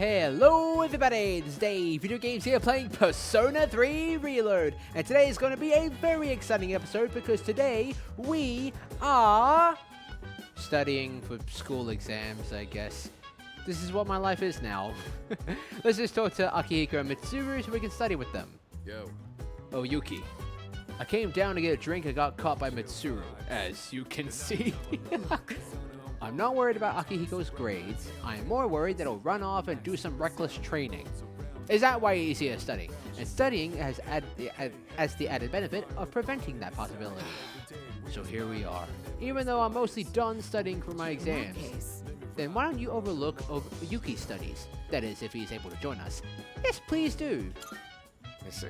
Hello everybody, this is Dave, Video Games here playing Persona 3 Reload. And today is going to be a very exciting episode because today we are studying for school exams, I guess. This is what my life is now. Let's just talk to Akihiko and Mitsuru so we can study with them. Yo. Oh, Yuki. I came down to get a drink and got caught by Mitsuru, as you can see. I'm not worried about Akihiko's grades. I'm more worried that he'll run off and do some reckless training. Is that why he's here studying? And studying has the added benefit of preventing that possibility. So here we are. Even though I'm mostly done studying for my exams, then why don't you overlook Yuki's studies? That is, if he's able to join us. Yes, please do. I see.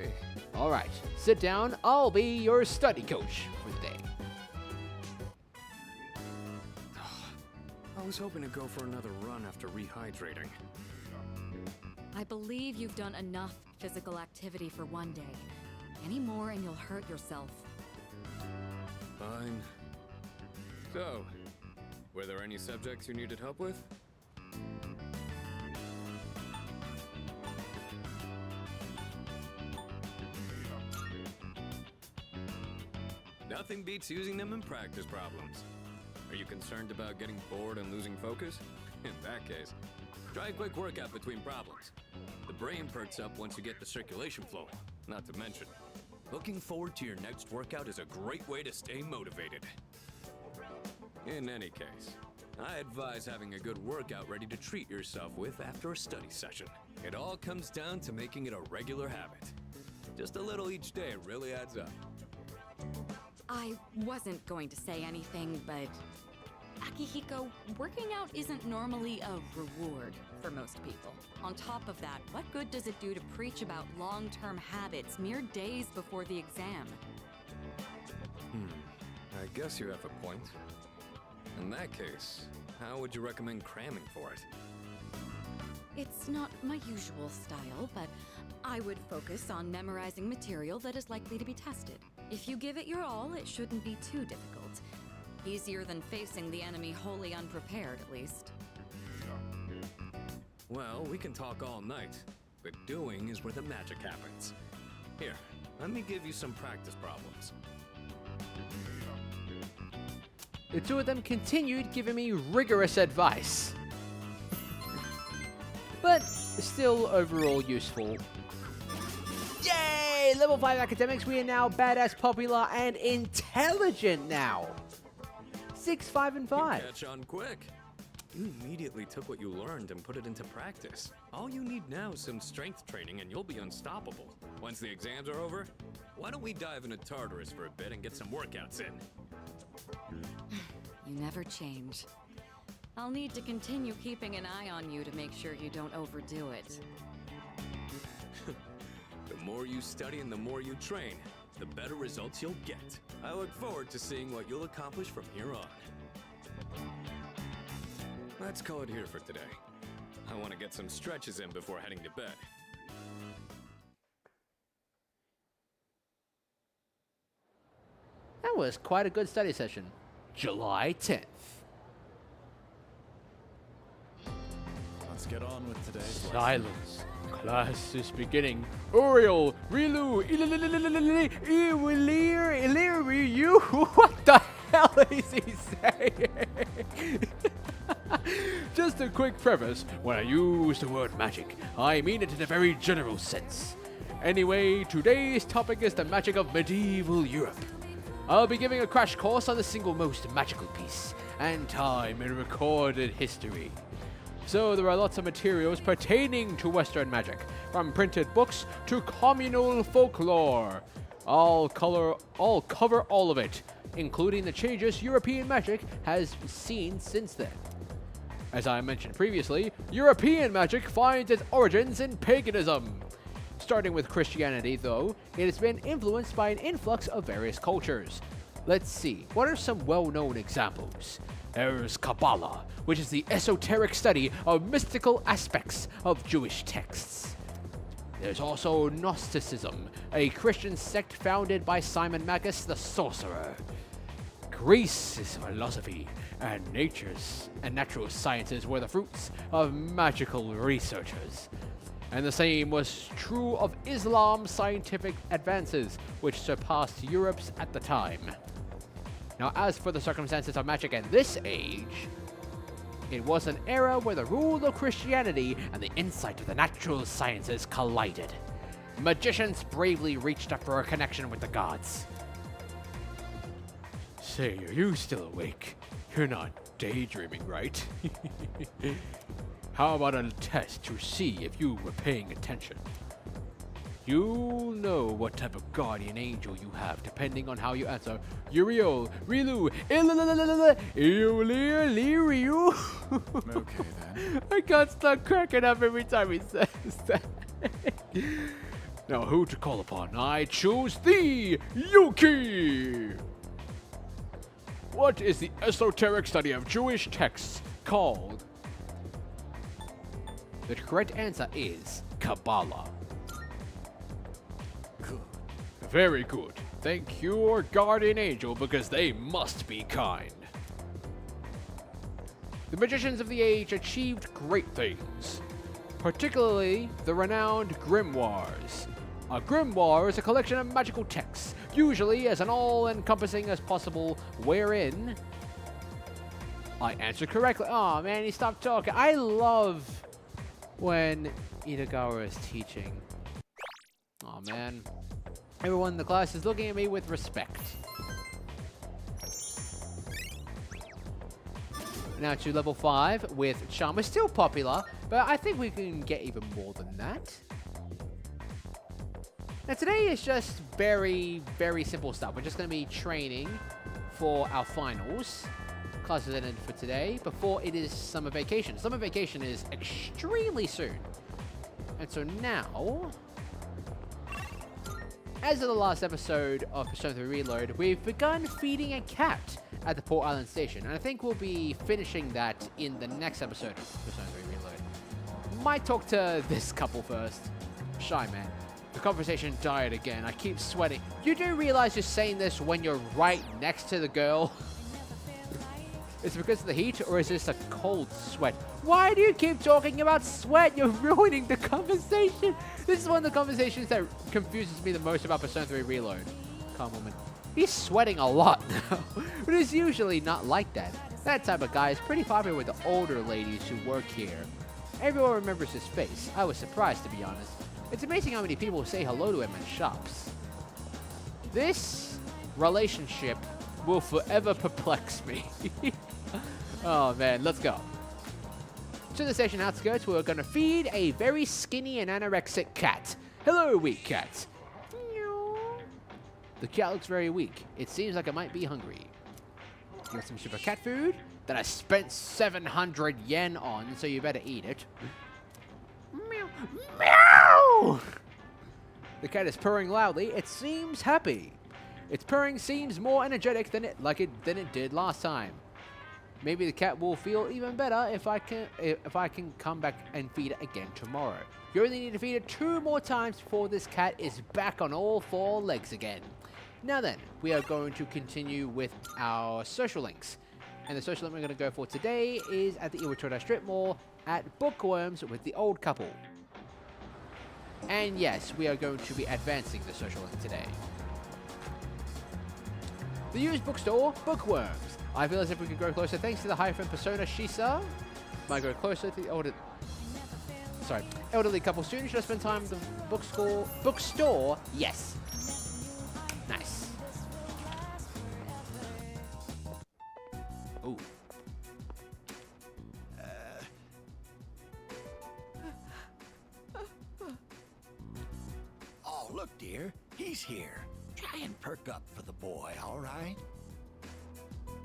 Alright, sit down. I'll be your study coach for the day. I was hoping to go for another run after rehydrating. I believe you've done enough physical activity for one day. Any more and you'll hurt yourself. Fine. So, were there any subjects you needed help with? Nothing beats using them in practice problems. Are you concerned about getting bored and losing focus? In that case, try a quick workout between problems. The brain perks up once you get the circulation flowing, not to mention, looking forward to your next workout is a great way to stay motivated. In any case, I advise having a good workout ready to treat yourself with after a study session. It all comes down to making it a regular habit. Just a little each day really adds up. I wasn't going to say anything, but Akihiko, working out isn't normally a reward for most people. On top of that, what good does it do to preach about long-term habits mere days before the exam? I guess you have a point. In that case, how would you recommend cramming for it? It's not my usual style, but I would focus on memorizing material that is likely to be tested. If you give it your all, it shouldn't be too difficult. Easier than facing the enemy wholly unprepared, at least. Well, we can talk all night, but doing is where the magic happens. Here, let me give you some practice problems. The two of them continued giving me rigorous advice. But still overall useful. Yay! Level 5 academics, we are now badass, popular, and intelligent now. 6, 5, and 5. You catch on quick. You immediately took what you learned and put it into practice. All you need now is some strength training and you'll be unstoppable. Once the exams are over, why don't we dive into Tartarus for a bit and get some workouts in? You never change. I'll need to continue keeping an eye on you to make sure you don't overdo it. The more you study and the more you train, the better results you'll get. I look forward to seeing what you'll accomplish from here on. Let's call it here for today. I want to get some stretches in before heading to bed. That was quite a good study session. July 10th. Let's get on with today's lesson. Silence. Class is beginning. Oriole, Rilu, you. What the hell is he saying? Just a quick preface. When I use the word magic, I mean it in a very general sense. Anyway, today's topic is the magic of medieval Europe. I'll be giving a crash course on the single most magical piece and time in recorded history. So there are lots of materials pertaining to Western magic, from printed books to communal folklore. I'll cover all of it, including the changes European magic has seen since then. As I mentioned previously, European magic finds its origins in paganism. Starting with Christianity, though, it has been influenced by an influx of various cultures. Let's see, what are some well-known examples? There's Kabbalah, which is the esoteric study of mystical aspects of Jewish texts. There's also Gnosticism, a Christian sect founded by Simon Magus the Sorcerer. Greece is philosophy, and natural sciences were the fruits of magical researchers. And the same was true of Islam's scientific advances, which surpassed Europe's at the time. Now, as for the circumstances of magic in this age, it was an era where the rule of Christianity and the insight of the natural sciences collided. Magicians bravely reached up for a connection with the gods. Say, are you still awake? You're not daydreaming, right? How about a test to see if you were paying attention? You'll know what type of guardian angel you have depending on how you answer. Uriel, Rilu, Ryu. Okay then. I can't stop cracking up every time he says that. Now, who to call upon? I choose thee, Yuki! What is the esoteric study of Jewish texts called? The correct answer is Kabbalah. Good. Very good. Thank your guardian angel, because they must be kind. The magicians of the age achieved great things, particularly the renowned grimoires. A grimoire is a collection of magical texts, usually as an all-encompassing as possible, wherein... I answered correctly. Oh man, he stopped talking. I love when Itagawa is teaching. Oh man. Everyone in the class is looking at me with respect. Now to level 5 with Charm. We're still popular, but I think we can get even more than that. Now today is just very, very simple stuff. We're just going to be training for our finals. Classes ended for today before it is summer vacation. Summer vacation is extremely soon. And so now, as of the last episode of Persona 3 Reload, we've begun feeding a cat at the Port Island Station. And I think we'll be finishing that in the next episode of Persona 3 Reload. Might talk to this couple first. Shy man. The conversation died again. I keep sweating. You do realize you're saying this when you're right next to the girl? Is it because of the heat, or is this a cold sweat? Why do you keep talking about sweat? You're ruining the conversation. This is one of the conversations that confuses me the most about Persona 3 Reload. Calm woman. He's sweating a lot now, but it's usually not like that. That type of guy is pretty popular with the older ladies who work here. Everyone remembers his face. I was surprised, to be honest. It's amazing how many people say hello to him in shops. This relationship will forever perplex me. Oh man, let's go. To the station outskirts, we're gonna feed a very skinny and anorexic cat. Hello, weak cat. The cat looks very weak. It seems like it might be hungry. Give it some super cat food that I spent 700 yen on, so you better eat it. Meow. Meow! The cat is purring loudly. It seems happy. Its purring seems more energetic than it did last time. Maybe the cat will feel even better if I can come back and feed it again tomorrow. You only need to feed it 2 more times before this cat is back on all 4 legs again. Now then, we are going to continue with our social links. And the social link we're going to go for today is at the Iwatoda Strip Mall at Bookworms with the old couple. And yes, we are going to be advancing the social link today. The used bookstore, Bookworms. I feel as if we could grow closer thanks to the hyphen persona Shisa. Might grow closer to the elderly couple soon. Should I spend time at the bookstore? Yes. Nice. Ooh. Oh, look, dear. He's here. Try and perk up for the boy, all right?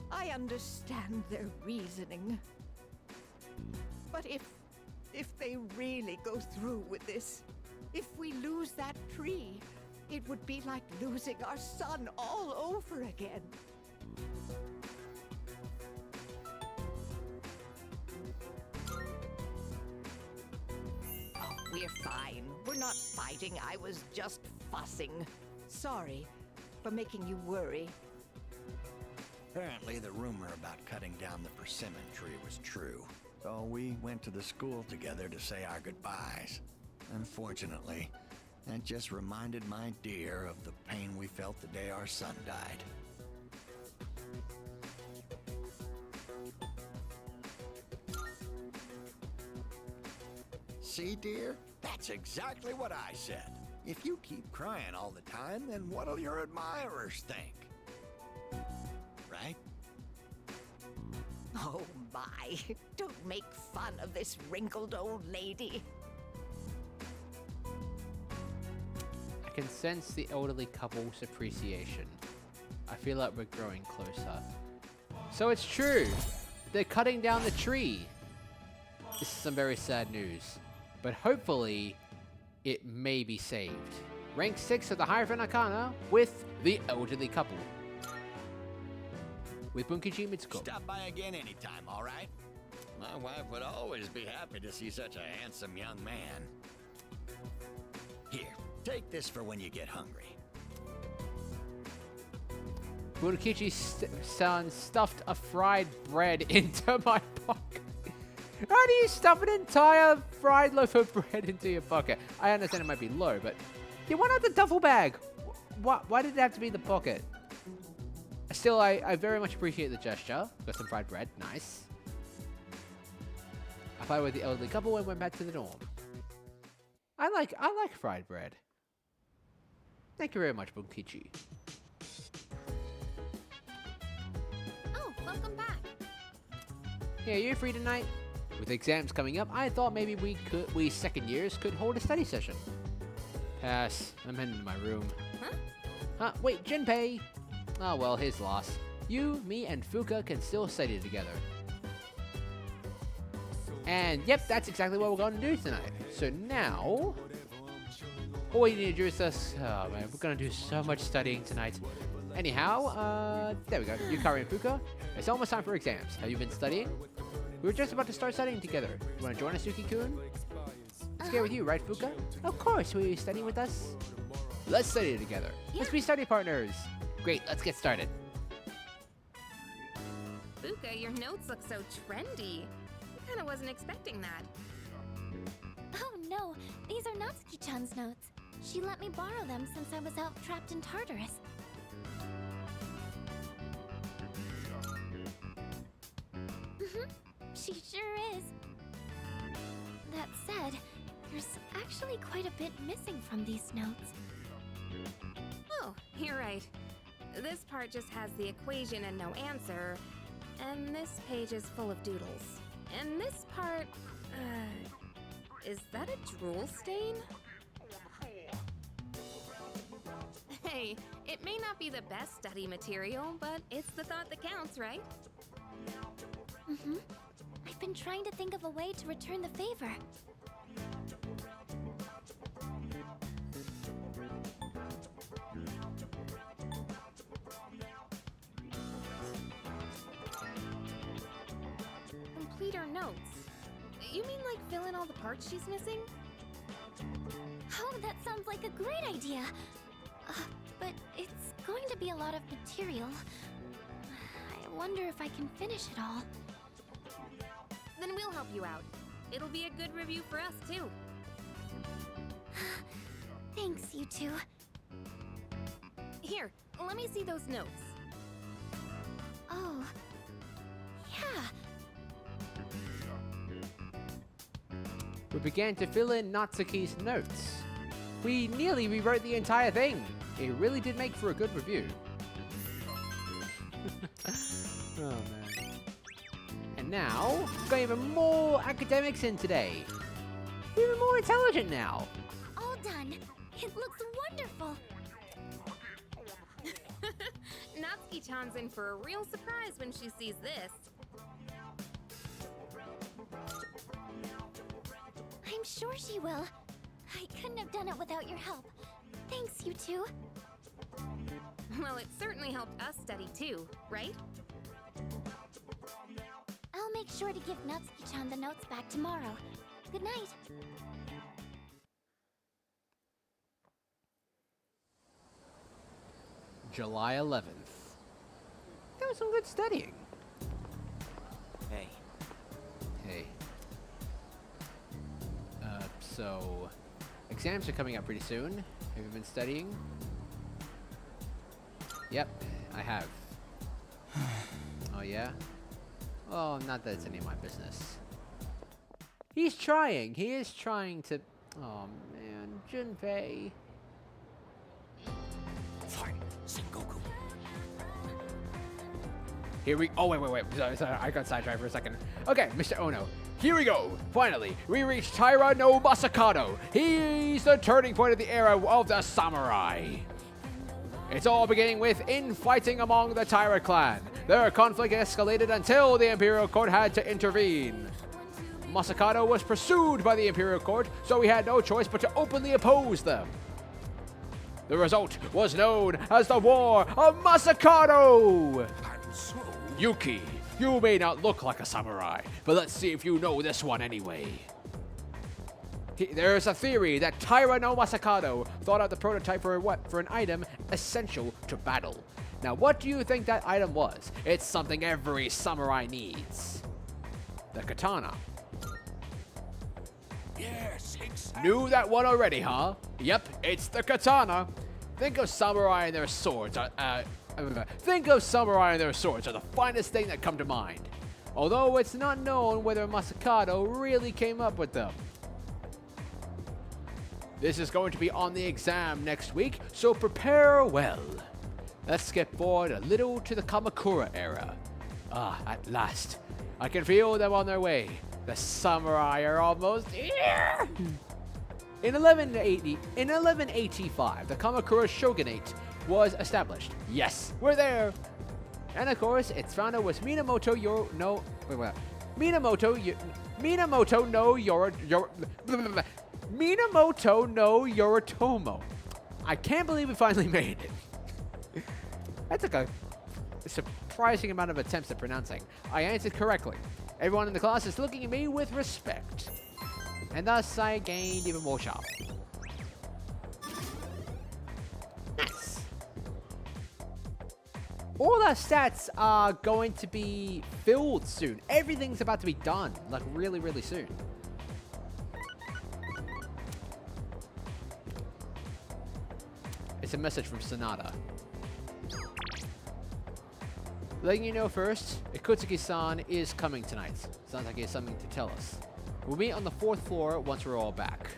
I understand their reasoning. But if they really go through with this, if we lose that tree, it would be like losing our son all over again. Oh, we're fine. We're not fighting. I was just fussing. Sorry for making you worry. Apparently, the rumor about cutting down the persimmon tree was true. So we went to the school together to say our goodbyes. Unfortunately, that just reminded my dear of the pain we felt the day our son died. See, dear? That's exactly what I said. If you keep crying all the time, then what'll your admirers think? Right? Oh my, don't make fun of this wrinkled old lady. I can sense the elderly couple's appreciation. I feel like we're growing closer. So it's true. They're cutting down the tree. This is some very sad news. But hopefully, it may be saved. Rank 6 of the Hierophant Arcana with the elderly couple. With Bunkichi Mitsuko. Stop by again anytime, all right? My wife would always be happy to see such a handsome young man. Here, take this for when you get hungry. Bunkichi-san stuffed a fried bread into my pocket. How do you stuff an entire fried loaf of bread into your pocket? I understand it might be low, but you want out the duffel bag. Why did it have to be the pocket? Still, I very much appreciate the gesture. Got some fried bread. Nice. I played with the elderly couple and went back to the dorm. I like fried bread. Thank you very much, Bunkichi. Oh, welcome back. Yeah, you free tonight? With exams coming up, I thought maybe we second years could hold a study session. Pass. I'm heading to my room. Huh? Wait, Junpei! Oh well, his loss. You, me, and Fuka can still study together. And yep, that's exactly what we're going to do tonight. So now, all you need to do is us. Oh man, we're going to do so much studying tonight. Anyhow, there we go. Yukari and Fuka, it's almost time for exams. Have you been studying? We were just about to start studying together. You want to join us, Yuki-kun? It's okay with you, right, Fuka? Of course. Will you study with us? Let's study together. Let's be study partners. Great, let's get started. Fuka, your notes look so trendy. I kinda wasn't expecting that. Oh no, these are Natsuki-chan's notes. She let me borrow them since I was out trapped in Tartarus. She sure is. That said, there's actually quite a bit missing from these notes. Oh, you're right. This part just has the equation and no answer, and this page is full of doodles. And this part, is that a drool stain? Hey, it may not be the best study material, but it's the thought that counts, right? I've been trying to think of a way to return the favor. Complete her notes. You mean like fill in all the parts she's missing? Oh, that sounds like a great idea. But it's going to be a lot of material. I wonder if I can finish it all. Then we'll help you out. It'll be a good review for us, too. Thanks, you two. Here, let me see those notes. Oh, yeah. We began to fill in Natsuki's notes. We nearly rewrote the entire thing. It really did make for a good review. Oh man. And now, we've got even more academics in today. We're even more intelligent now. All done. It looks wonderful. Natsuki-chan's in for a real surprise when she sees this. I'm sure she will. I couldn't have done it without your help. Thanks, you two. Well, it certainly helped us study too, right? I'll make sure to give Natsuki-chan the notes back tomorrow. Good night. July 11th. doing some good studying. Hey. Hey. So, exams are coming up pretty soon. Have you been studying? Yep, I have. Oh, yeah? Oh, not that it's any of my business. He's trying. He is trying to... Oh, man. Junpei. Fine. Sengoku. Here we... Oh, wait. Sorry, I got sidetracked for a second. Okay, Mr. Ono. Here we go. Finally, we reach Taira no Masakado. He's the turning point of the era of the samurai. It's all beginning with infighting among the Taira clan. Their conflict escalated until the Imperial Court had to intervene. Masakado was pursued by the Imperial Court, so he had no choice but to openly oppose them. The result was known as the War of Masakado! And so... Yuki, you may not look like a samurai, but let's see if you know this one anyway. There's a theory that Taira no Masakado thought out the prototype for an item essential to battle. Now, what do you think that item was? It's something every samurai needs. The katana. Yes, exactly. Knew that one already, huh? Yep, it's the katana. Think of samurai and their swords. Think of samurai and their swords are the finest thing that come to mind. Although it's not known whether Masakado really came up with them. This is going to be on the exam next week, so prepare well. Let's skip forward a little to the Kamakura era. Ah, at last. I can feel them on their way. The samurai are almost here! In 1185, the Kamakura shogunate was established. Yes, we're there! And of course, its founder was Minamoto no Yoritomo. I can't believe we finally made it. That took a surprising amount of attempts at pronouncing. I answered correctly. Everyone in the class is looking at me with respect. And thus I gained even more sharp. Nice. All our stats are going to be filled soon. Everything's about to be done, like really, really soon. It's a message from Sonata. Letting you know first, Ikutsuki-san is coming tonight. Sounds like he has something to tell us. We'll meet on the 4th floor once we're all back.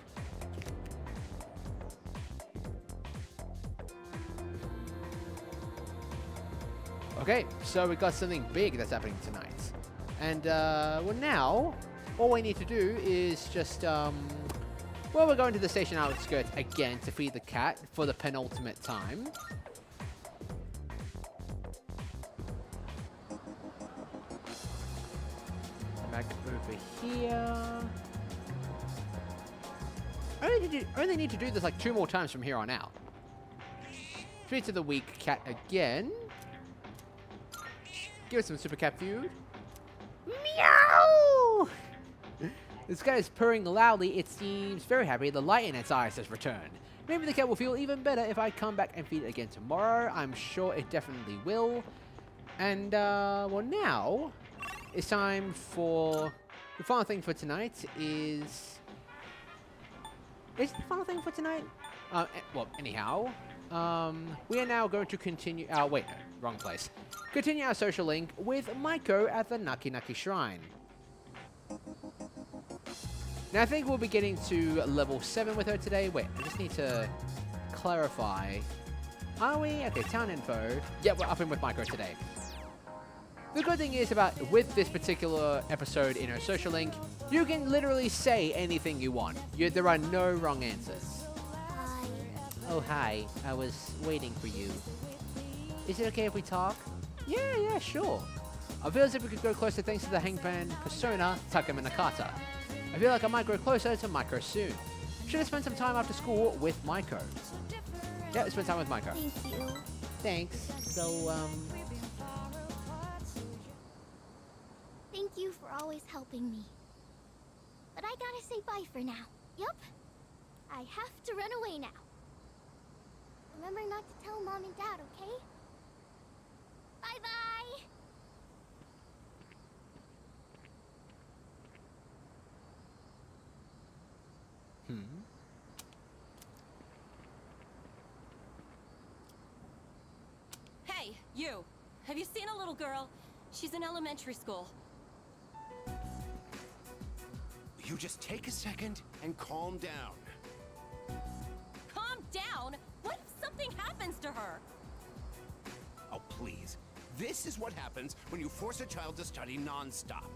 Okay, so we got something big that's happening tonight. And, well now, all we need to do is just, well, we're going to the station outskirts again to feed the cat for the penultimate time. Back over here. I only need to do this like 2 more times from here on out. Treat to the weak cat again. Give it some super cat food. Meow! This guy is purring loudly. It seems very happy. The light in its eyes has returned. Maybe the cat will feel even better if I come back and feed it again tomorrow. I'm sure it definitely will. And, well now, it's time for... The final thing for tonight is... Is the final thing for tonight? Well, anyhow, we are now going to continue... wait, no, wrong place. Continue our social link with Maiko at the Naki Naki Shrine. Now, I think we'll be getting to level 7 with her today. Wait, I just need to clarify. Are we? Okay, town info. Yeah, we're upping with Maiko today. The good thing is with this particular episode in her social link, you can literally say anything you want. There are no wrong answers. Hi. Oh, hi. I was waiting for you. Is it okay if we talk? Yeah, sure. I feel as if we could grow closer thanks to the Hangman persona, Takuma Nakata. I feel like I might grow closer to Maiko soon. Should have spent some time after school with Maiko. Yeah, spend time with Maiko. Thank you. Thanks. So, Thank you for always helping me. But I gotta say bye for now. Yup. I have to run away now. Remember not to tell Mom and Dad, okay? Bye-bye! Hey, you! Have you seen a little girl? She's in elementary school. You just take a second and calm down. Calm down? What if something happens to her? Oh, please. This is what happens when you force a child to study non-stop.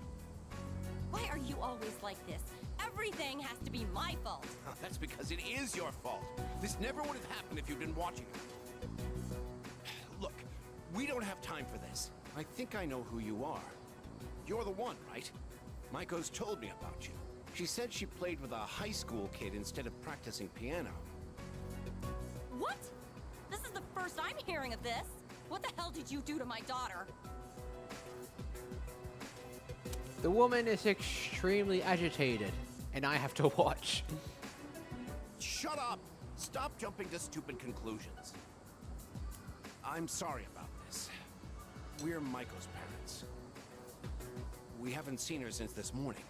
Why are you always like this? Everything has to be my fault. That's because it is your fault. This never would have happened if you'd been watching it. Look, we don't have time for this. I think I know who you are. You're the one, right? Maiko's told me about you. She said she played with a high school kid instead of practicing piano. What? This is the first I'm hearing of this. What the hell did you do to my daughter? The woman is extremely agitated, and I have to watch. Shut up! Stop jumping to stupid conclusions. I'm sorry about this. We're Maiko's parents. We haven't seen her since this morning.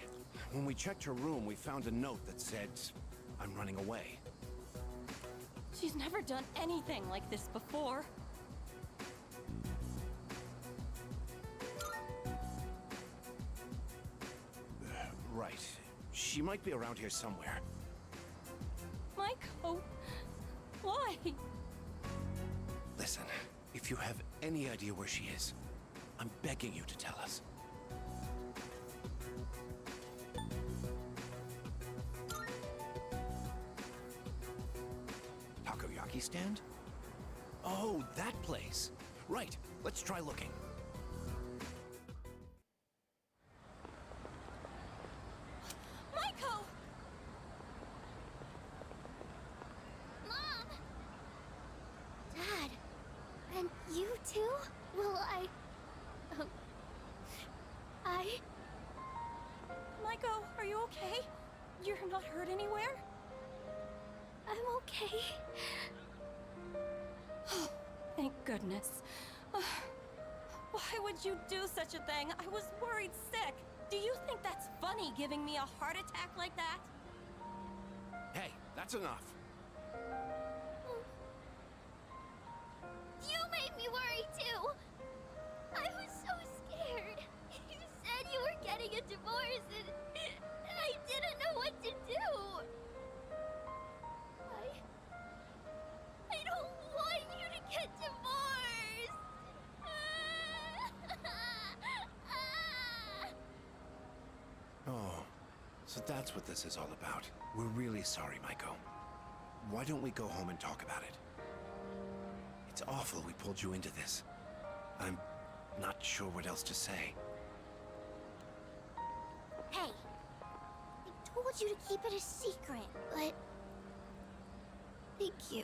When we checked her room, we found a note that said, "I'm running away." She's never done anything like this before. Right. She might be around here somewhere. Maiko, why? Listen, if you have any idea where she is, I'm begging you to tell us. Takoyaki stand? Oh, that place. Right, let's try looking. Maiko! Mom! Dad! And you too? Well, Maiko, are you okay? You're not hurt anywhere? I'm okay. Oh, thank goodness. Why would you do such a thing? I was worried sick. Do you think that's funny, giving me a heart attack like that? Hey, that's enough. You made me worry too! I was so scared. You said you were getting a divorce and I didn't know what to do. I don't want you to get divorced! Oh, so that's what this is all about. We're really sorry, Maiko. Why don't we go home and talk about it? It's awful we pulled you into this. I'm not sure what else to say. Hey, I told you to keep it a secret, but... Thank you.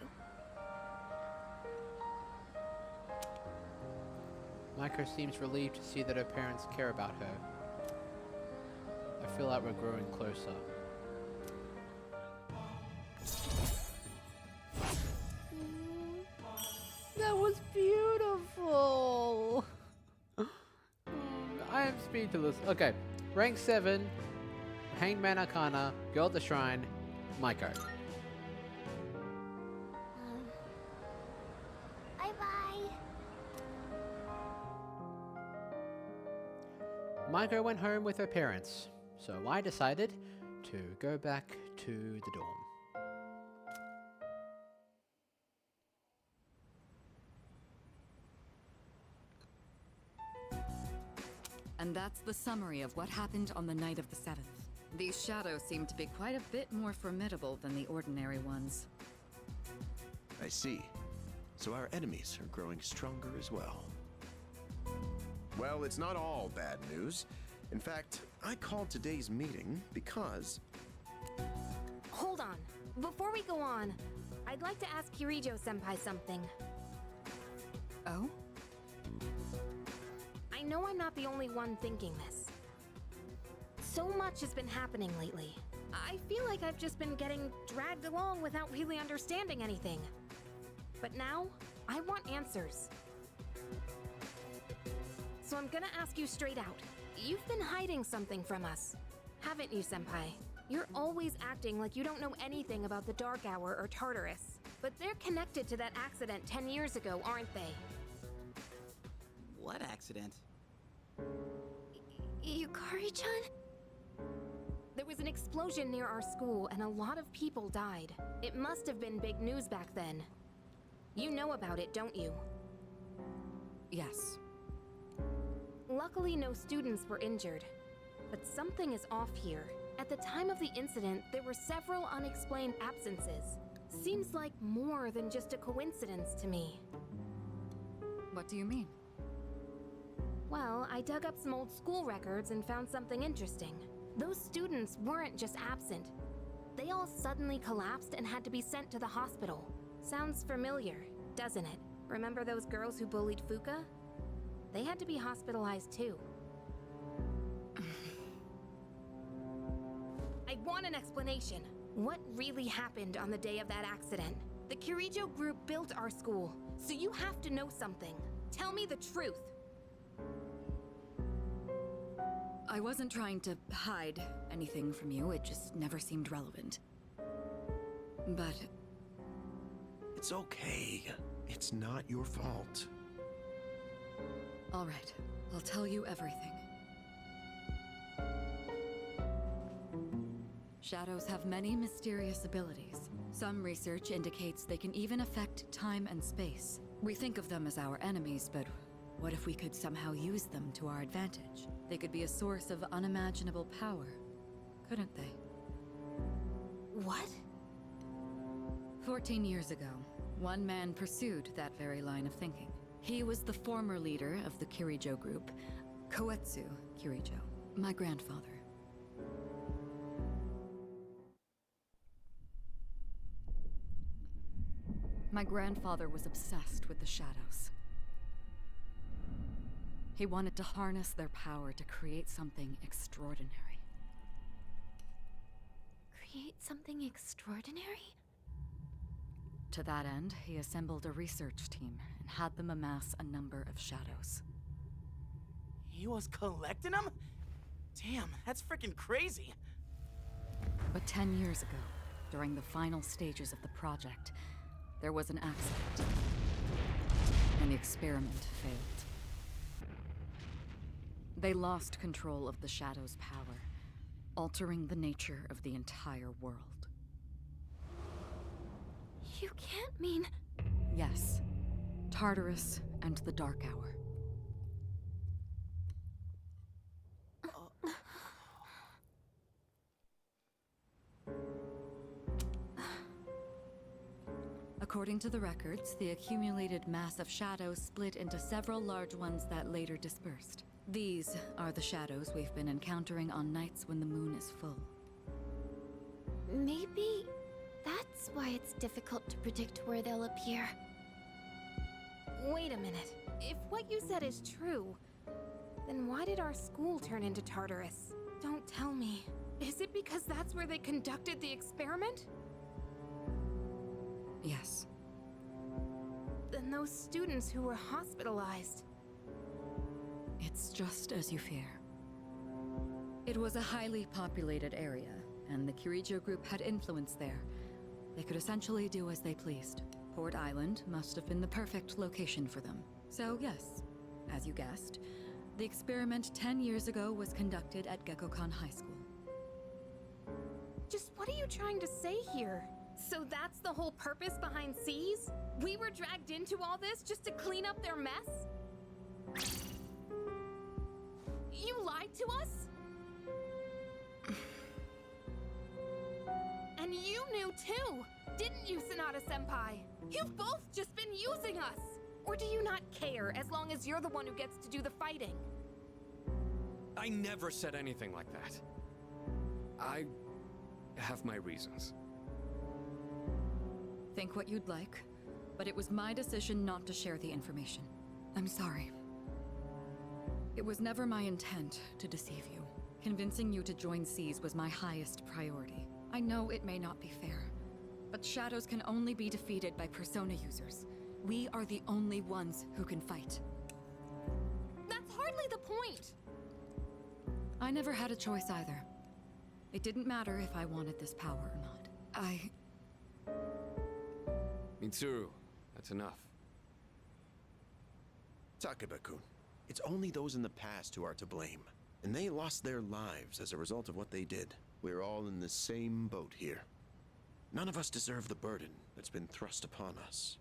Maiko seems relieved to see that her parents care about her. I feel like we're growing closer. That was beautiful! I am speechless. Okay, rank 7, Hangman Arcana, Girl at the Shrine, Maiko. Bye-bye. Maiko went home with her parents, so I decided to go back to the dorm. And that's the summary of what happened on the night of the 7th. These shadows seem to be quite a bit more formidable than the ordinary ones. I see. So our enemies are growing stronger as well. Well, it's not all bad news. In fact, I called today's meeting because... Hold on. Before we go on, I'd like to ask Kirijo-senpai something. Oh? I know I'm not the only one thinking this. So much has been happening lately. I feel like I've just been getting dragged along without really understanding anything. But now, I want answers. So I'm gonna ask you straight out. You've been hiding something from us. Haven't you, Senpai? You're always acting like you don't know anything about the Dark Hour or Tartarus. But they're connected to that accident 10 years ago, aren't they? What accident? Yukari-chan? There was an explosion near our school and a lot of people died. It must have been big news back then. You know about it, don't you? Yes. Luckily, no students were injured. But something is off here. At the time of the incident, there were several unexplained absences. Seems like more than just a coincidence to me. What do you mean? Well, I dug up some old school records and found something interesting. Those students weren't just absent. They all suddenly collapsed and had to be sent to the hospital. Sounds familiar, doesn't it? Remember those girls who bullied Fuka? They had to be hospitalized too. I want an explanation. What really happened on the day of that accident? The Kirijo Group built our school, so you have to know something. Tell me the truth. I wasn't trying to hide anything from you, it just never seemed relevant. But... It's okay. It's not your fault. all right, I'll tell you everything. Shadows have many mysterious abilities. Some research indicates they can even affect time and space. We think of them as our enemies, but what if we could somehow use them to our advantage? They could be a source of unimaginable power, couldn't they? What? 14 years ago, one man pursued that very line of thinking. He was the former leader of the Kirijo Group, Koetsu Kirijo, my grandfather. My grandfather was obsessed with the shadows. He wanted to harness their power to create something extraordinary. Create something extraordinary? To that end, he assembled a research team and had them amass a number of shadows. He was collecting them? Damn, that's freaking crazy. But 10 years ago, during the final stages of the project, there was an accident, and the experiment failed. They lost control of the Shadow's power, altering the nature of the entire world. You can't mean... Yes, Tartarus and the Dark Hour. According to the records, the accumulated mass of shadows split into several large ones that later dispersed. These are the shadows we've been encountering on nights when the moon is full. Maybe that's why it's difficult to predict where they'll appear. Wait a minute. If what you said is true, then why did our school turn into Tartarus? Don't tell me. Is it because that's where they conducted the experiment? Yes. Then those students who were hospitalized... It's just as you fear. It was a highly populated area, and the Kirijo Group had influence there. They could essentially do as they pleased. Port Island must have been the perfect location for them. So yes, as you guessed, the experiment 10 years ago was conducted at Gekkokan High School. Just what are you trying to say here? So that's the whole purpose behind C's? We were dragged into all this just to clean up their mess? You lied to us? And you knew too, didn't you, Sanada-senpai? You've both just been using us! Or do you not care as long as you're the one who gets to do the fighting? I never said anything like that. I have my reasons. Think what you'd like, but it was my decision not to share the information. I'm sorry. It was never my intent to deceive you. Convincing you to join C's was my highest priority. I know it may not be fair, but shadows can only be defeated by persona users. We are the only ones who can fight. That's hardly the point! I never had a choice either. It didn't matter if I wanted this power or not. Mitsuru, that's enough. Takeba-kun, it's only those in the past who are to blame. And they lost their lives as a result of what they did. We're all in the same boat here. None of us deserve the burden that's been thrust upon us.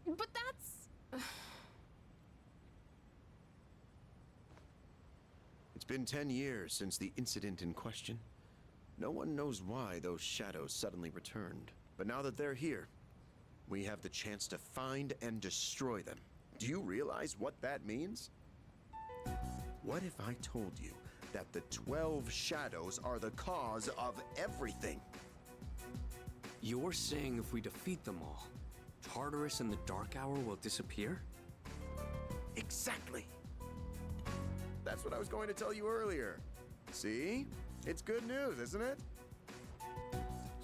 But that's... It's been 10 years since the incident in question. No one knows why those shadows suddenly returned. But now that they're here, we have the chance to find and destroy them. Do you realize what that means? What if I told you that the 12 shadows are the cause of everything? You're saying if we defeat them all, Tartarus and the Dark Hour will disappear? Exactly. That's what I was going to tell you earlier. See? It's good news, isn't it?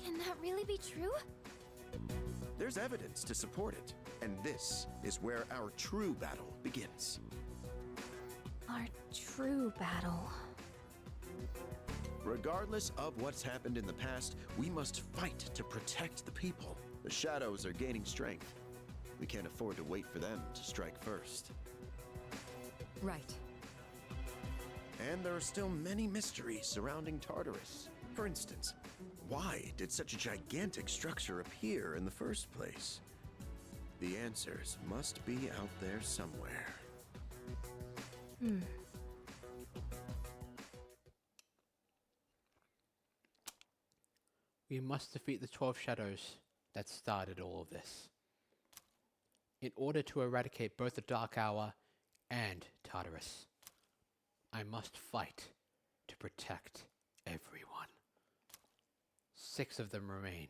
Can that really be true? There's evidence to support it. And this is where our true battle begins. Our true battle. Regardless of what's happened in the past, we must fight to protect the people. The shadows are gaining strength. We can't afford to wait for them to strike first. Right. And there are still many mysteries surrounding Tartarus. For instance, why did such a gigantic structure appear in the first place? The answers must be out there somewhere. We must defeat the 12 shadows that started all of this. In order to eradicate both the Dark Hour and Tartarus, I must fight to protect everyone. 6 of them remain.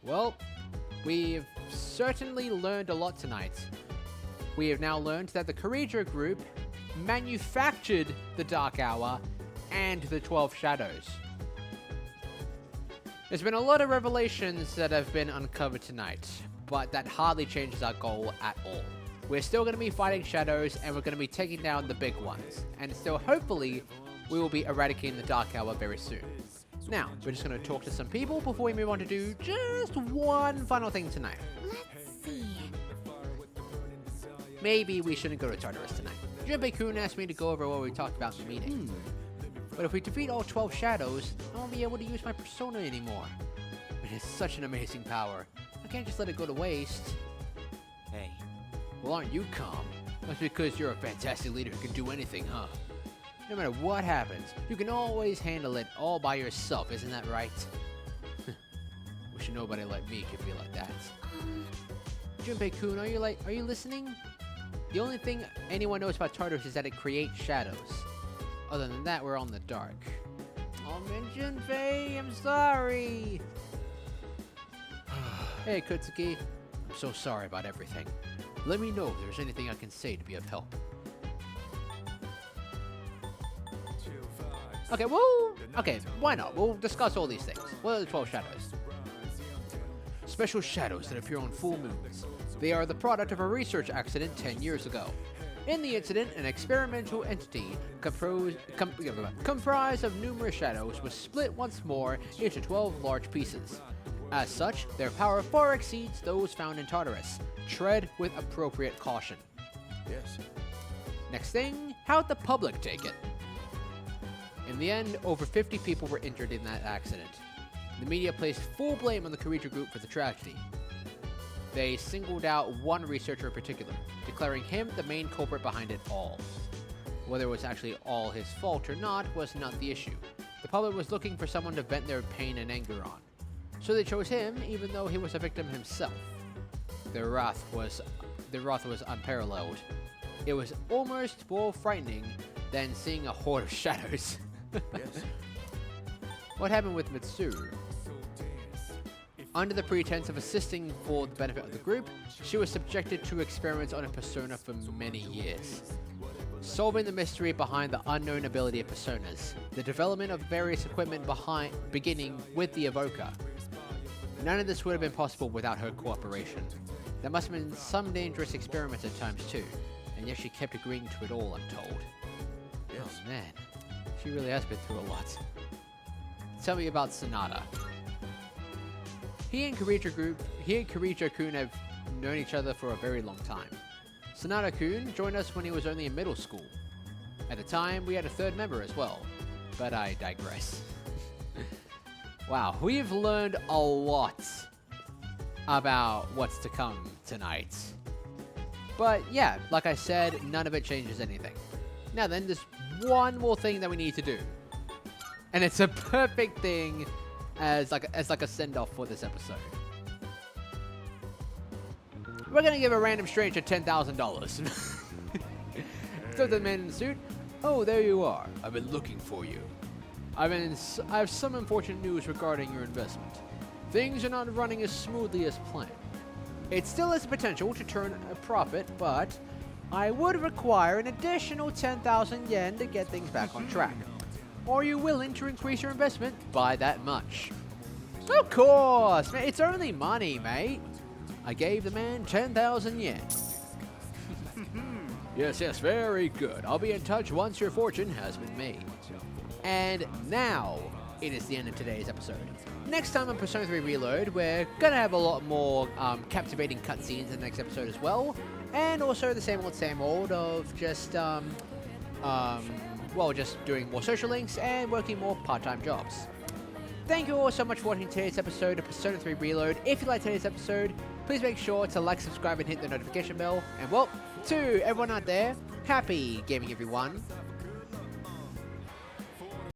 Well, we've certainly learned a lot tonight. We have now learned that the Kirijo Group manufactured the Dark Hour and the 12 Shadows. There's been a lot of revelations that have been uncovered tonight, but that hardly changes our goal at all. We're still going to be fighting shadows, and we're going to be taking down the big ones. And still, hopefully, we will be eradicating the Dark Hour very soon. Now, we're just going to talk to some people before we move on to do just one final thing tonight. Let's see. Maybe we shouldn't go to Tartarus tonight. Junpei-kun asked me to go over what we talked about in the meeting. But if we defeat all 12 shadows, I won't be able to use my persona anymore. It is such an amazing power. I can't just let it go to waste. Hey. Well, aren't you calm? That's because you're a fantastic leader who can do anything, huh? No matter what happens, you can always handle it all by yourself, isn't that right? Wish nobody like me could be like that. Junpei-kun, are you listening? The only thing anyone knows about Tartarus is that it creates shadows. Other than that, we're all in the dark. Oh man, Junpei, I'm sorry. Hey, Kutsuki. I'm so sorry about everything. Let me know if there's anything I can say to be of help. Okay, why not? We'll discuss all these things. What are the 12 shadows? Special shadows that appear on full moons. They are the product of a research accident 10 years ago. In the incident, an experimental entity comprised of numerous shadows was split once more into 12 large pieces. As such, their power far exceeds those found in Tartarus. Tread with appropriate caution. Yes. Next thing, how'd the public take it? In the end, over 50 people were injured in that accident. The media placed full blame on the Kirijo Group for the tragedy. They singled out one researcher in particular, declaring him the main culprit behind it all. Whether it was actually all his fault or not was not the issue. The public was looking for someone to vent their pain and anger on. So they chose him, even though he was a victim himself. Their wrath was unparalleled. It was almost more frightening than seeing a horde of shadows. Yes. What happened with Mitsuru? Under the pretense of assisting for the benefit of the group, she was subjected to experiments on a persona for many years. Solving the mystery behind the unknown ability of personas, the development of various equipment beginning with the evoker. None of this would have been possible without her cooperation. There must have been some dangerous experiments at times too, and yet she kept agreeing to it all, I'm told. Yes. Oh man, she really has been through a lot. Tell me about Sonata. He and Kirijo-kun have known each other for a very long time. Sonata-kun joined us when he was only in middle school. At the time, we had a third member as well, but I digress. Wow, we've learned a lot about what's to come tonight. But yeah, like I said, none of it changes anything. Now then, there's one more thing that we need to do. And it's a perfect thing as like a send-off for this episode. We're gonna give a random stranger $10,000. So the man in the suit, oh, there you are. I've been looking for you. I have some unfortunate news regarding your investment. Things are not running as smoothly as planned. It still has the potential to turn a profit, but I would require an additional 10,000 yen to get things back on track. Are you willing to increase your investment by that much? Of course, man. It's only money, mate. I gave the man 10,000 yen. Yes, very good. I'll be in touch once your fortune has been made. And now, it is the end of today's episode. Next time on Persona 3 Reload, we're gonna have a lot more captivating cutscenes in the next episode as well. And also the same old of just, well, just doing more social links and working more part-time jobs. Thank you all so much for watching today's episode of Persona 3 Reload. If you liked today's episode, please make sure to like, subscribe, and hit the notification bell. And well, to everyone out there, happy gaming everyone.